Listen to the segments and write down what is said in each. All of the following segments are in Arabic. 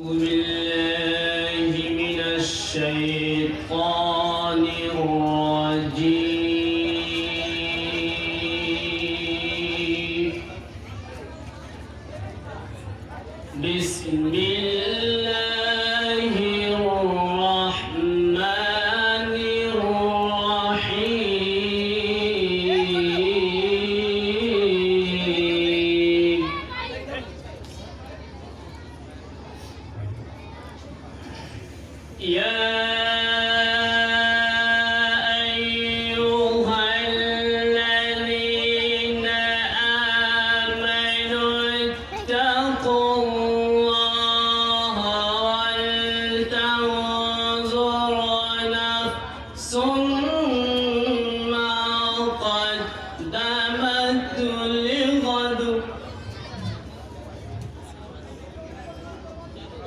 بالله من الشيطان الرجيم. بسم الله الرحمن الرحيم. يا أيها الذين آمنوا اتقوا الله ولتنظر نفس ما قدمت لغد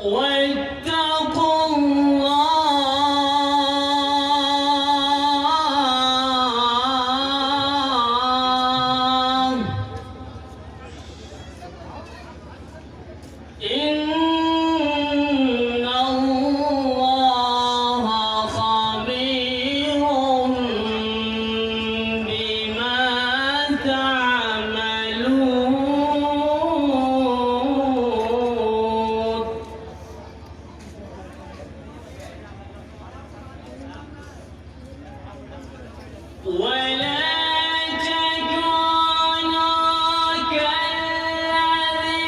واتقوا الله إن الله خبير بما تعملون. ولا تكونوا كالذين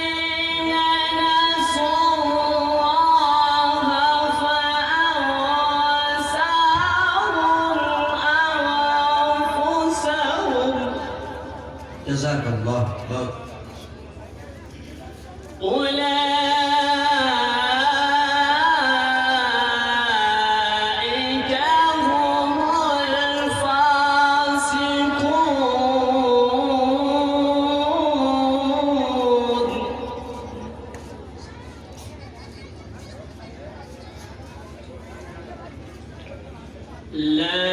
نسوا الله فأنساهم أنفسهم. جزاك الله خير. أولئك هم الفاسقون. لا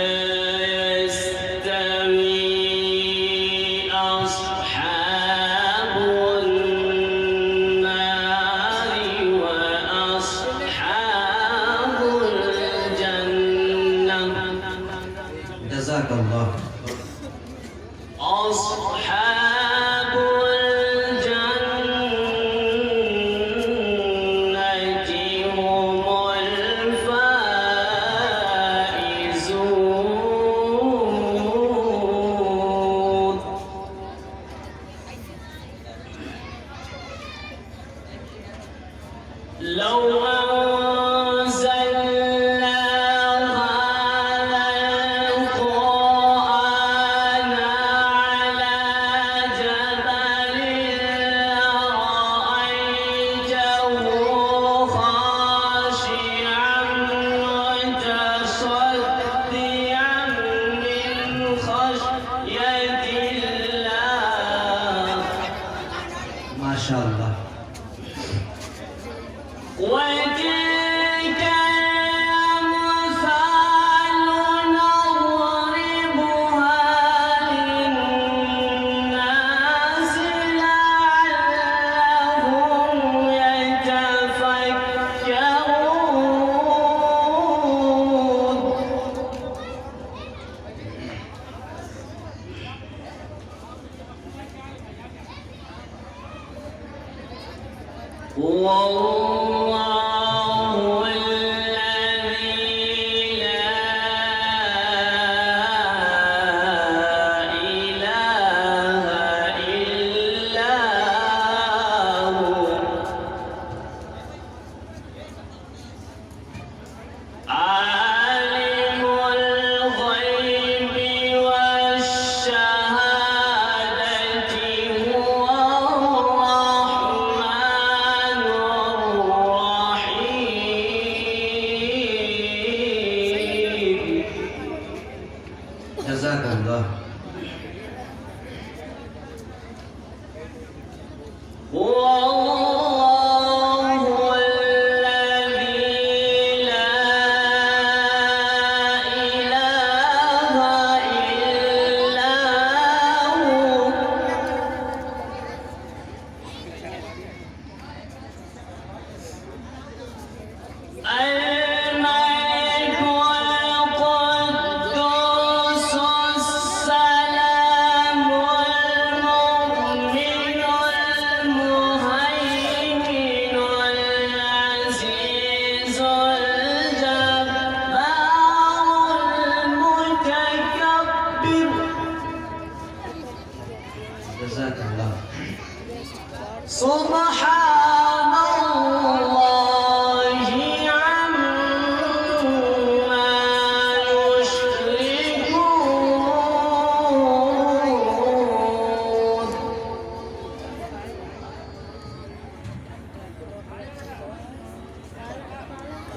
يستوي أصحاب النار وأصحاب الجنة. جزاك الله خير. أصحاب الجنة هم الفائزون. لو أنزلنا هذا القرآن على جبل لرأيته خاشعا متصدعا من خشية الله. ما شاء الله. وتلك الأمثال نضربها للناس لعلهم يتفكرون. والله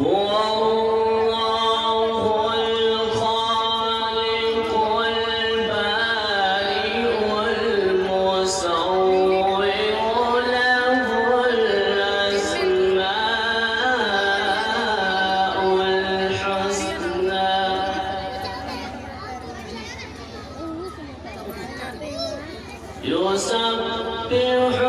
هو الله الخالق البارئ المصور له الأسماء الحسنى يسبح